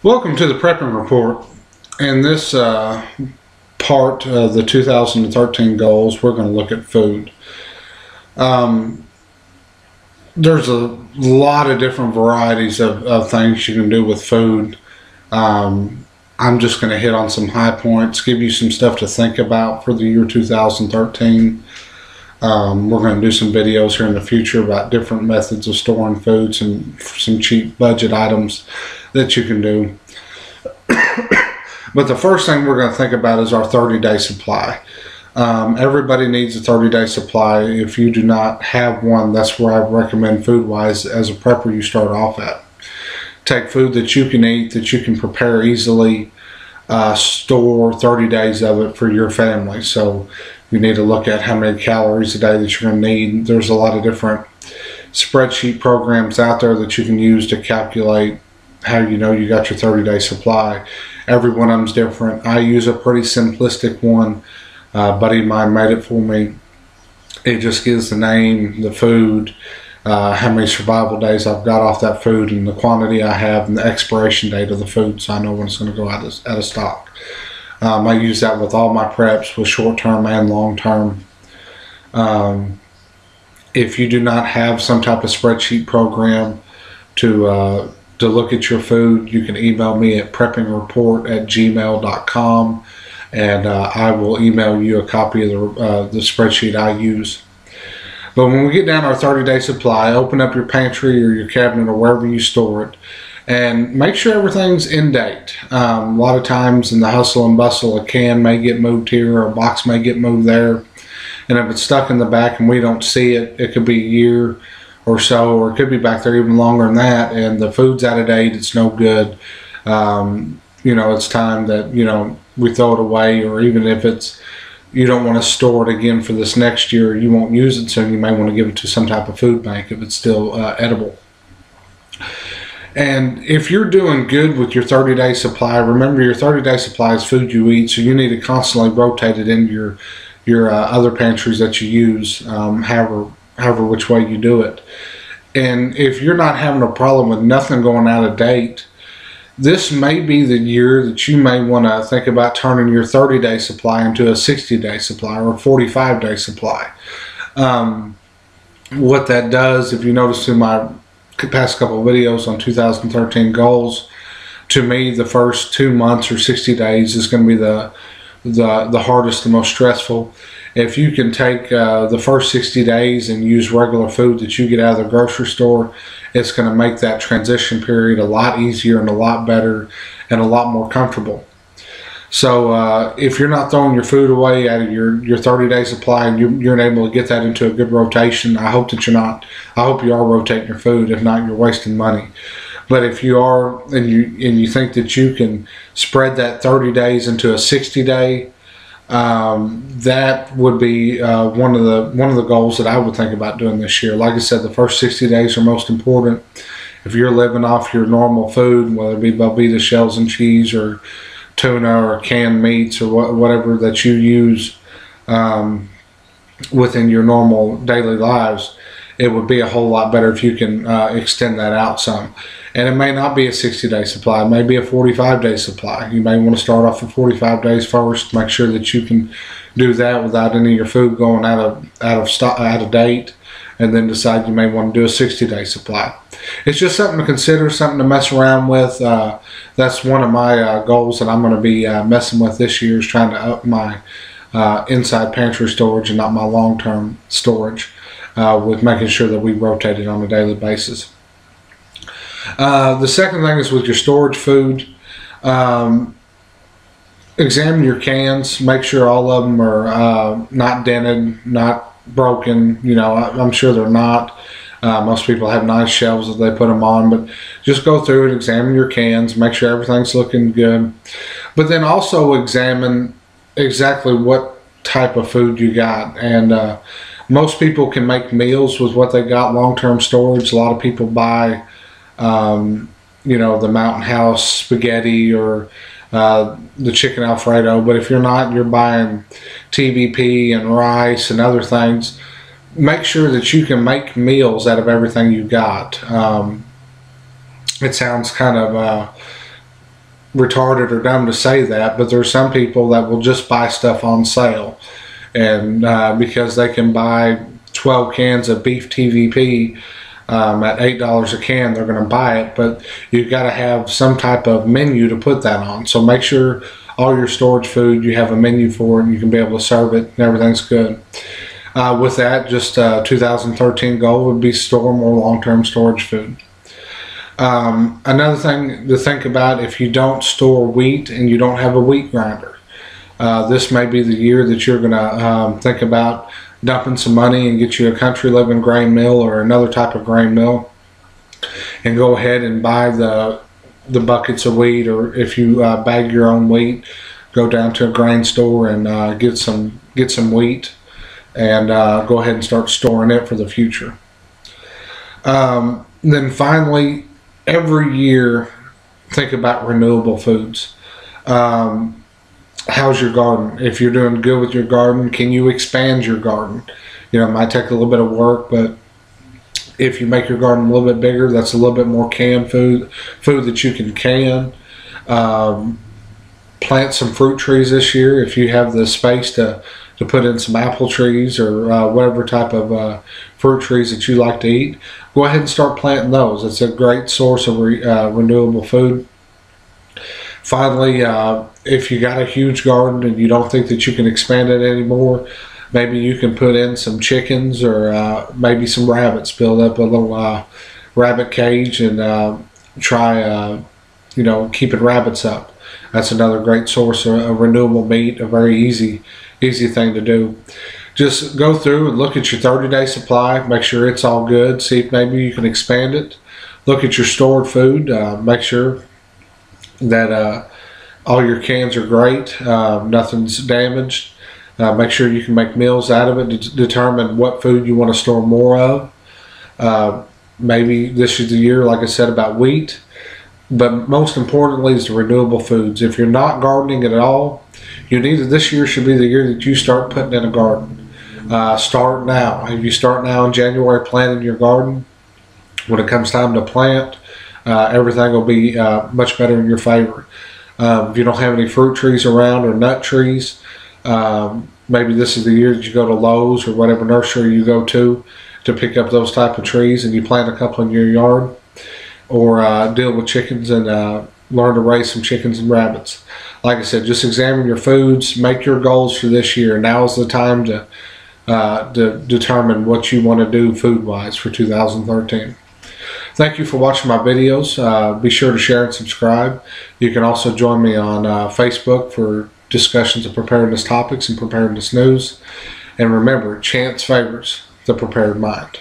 Welcome to the Prepping Report. In this part of the 2013 goals, we're going to look at food. There's a lot of different varieties of things you can do with food. I'm just going to hit on some high points, give you some stuff to think about for the year 2013. We're going to do some videos here in the future about different methods of storing foods and some cheap budget items that you can do. But the first thing we're going to think about is our 30-day supply. Everybody needs a 30-day supply. If you do not have one, that's where I recommend food-wise as a prepper you start off at. Take food that you can eat, that you can prepare easily, store 30 days of it for your family. So you need to look at how many calories a day that you're going to need. There's a lot of different spreadsheet programs out there that you can use to calculate how you know you got your 30-day supply. Every one of them's different. I use a pretty simplistic one. A buddy of mine made it for me. It just gives the name, the food, how many survival days I've got off that food, and the quantity I have, and the expiration date of the food, so I know when it's going to go out of stock. I use that with all my preps, with short-term and long-term. If you do not have some type of spreadsheet program to look at your food, you can email me at preppingreport@gmail.com, and I will email you a copy of the spreadsheet I use. But when we get down our 30-day supply, open up your pantry or your cabinet or wherever you store it, and make sure everything's in date. A lot of times in the hustle and bustle, a can may get moved here or a box may get moved there, and if it's stuck in the back and we don't see it, it could be a year or so, or it could be back there even longer than that, and the food's out of date, it's no good. It's time that we throw it away, or even if you don't want to store it again for this next year, you won't use it, so you may want to give it to some type of food bank if it's still edible. And if you're doing good with your 30-day supply, remember your 30-day supply is food you eat, so you need to constantly rotate it into your other pantries that you use, however which way you do it. And if you're not having a problem with nothing going out of date, this may be the year that you may want to think about turning your 30-day supply into a 60-day supply or a 45-day supply. What that does, if you notice in my past couple of videos on 2013 goals, to me the first 2 months or 60 days is going to be the hardest and most stressful. If you can take the first 60 days and use regular food that you get out of the grocery store, it's going to make that transition period a lot easier and a lot better and a lot more comfortable. So if you're not throwing your food away out of your 30-day supply, and you're able to get that into a good rotation, I hope that you're not. I hope you are rotating your food. If not, you're wasting money. But if you are, and you think that you can spread that 30 days into a 60-day, that would be one of the goals that I would think about doing this year. Like I said, the first 60 days are most important. If you're living off your normal food, whether it be Velveeta shells and cheese, or tuna, or canned meats, or whatever that you use within your normal daily lives, it would be a whole lot better if you can extend that out some. And it may not be a 60-day supply. It may be a 45-day supply. You may want to start off with 45 days first. Make sure that you can do that without any of your food going out of date, and then decide you may want to do a 60-day supply. It's just something to consider, something to mess around with. That's one of my goals that I'm going to be messing with this year, is trying to up my inside pantry storage and not my long-term storage, with making sure that we rotate it on a daily basis. The second thing is with your storage food. Examine your cans. Make sure all of them are not dented, not broken. I'm sure they're not. Most people have nice shelves that they put them on, but just go through and examine your cans. Make sure everything's looking good. But then also examine exactly what type of food you got. And most people can make meals with what they got long-term storage. A lot of people buy the Mountain House spaghetti or the chicken Alfredo. But if you're not, you're buying TVP and rice and other things, make sure that you can make meals out of everything you got. It sounds kind of retarded or dumb to say that, but there's some people that will just buy stuff on sale, and because they can buy 12 cans of beef TVP at $8 a can, they're going to buy it. But you've got to have some type of menu to put that on. So make sure all your storage food, you have a menu for it and you can be able to serve it and everything's good. With that, just 2013 goal would be store more long-term storage food. Another thing to think about, if you don't store wheat and you don't have a wheat grinder, this may be the year that you're going to think about dumping some money and get you a country living grain mill or another type of grain mill, and go ahead and buy the buckets of wheat, or if you bag your own wheat, go down to a grain store and get some wheat, and go ahead and start storing it for the future. Then finally, every year think about renewable foods. How's your garden? If you're doing good with your garden, can you expand your garden? You know, it might take a little bit of work, but if you make your garden a little bit bigger, that's a little bit more canned food that you can can. Plant some fruit trees this year. If you have the space to put in some apple trees or whatever type of fruit trees that you like to eat, go ahead and start planting those. It's a great source of renewable food. Finally, if you got a huge garden and you don't think that you can expand it anymore, maybe you can put in some chickens or maybe some rabbits. Build up a little rabbit cage and try, keeping rabbits up. That's another great source of renewable meat. A very easy thing to do. Just go through and look at your 30-day supply. Make sure it's all good. See if maybe you can expand it. Look at your stored food. Make sure that all your cans are great, nothing's damaged. Make sure you can make meals out of it to determine what food you want to store more of. Maybe this is the year, like I said, about wheat, but most importantly is the renewable foods. If you're not gardening at all, this year should be the year that you start putting in a garden. Start now. If you start now in January planting your garden, when it comes time to plant, everything will be much better in your favor. If you don't have any fruit trees around or nut trees, maybe this is the year that you go to Lowe's or whatever nursery you go to pick up those type of trees, and you plant a couple in your yard, or deal with chickens and learn to raise some chickens and rabbits. Like I said, just examine your foods, make your goals for this year. Now is the time to determine what you want to do food-wise for 2013. Thank you for watching my videos. Be sure to share and subscribe. You can also join me on Facebook for discussions of preparedness topics and preparedness news. And remember, chance favors the prepared mind.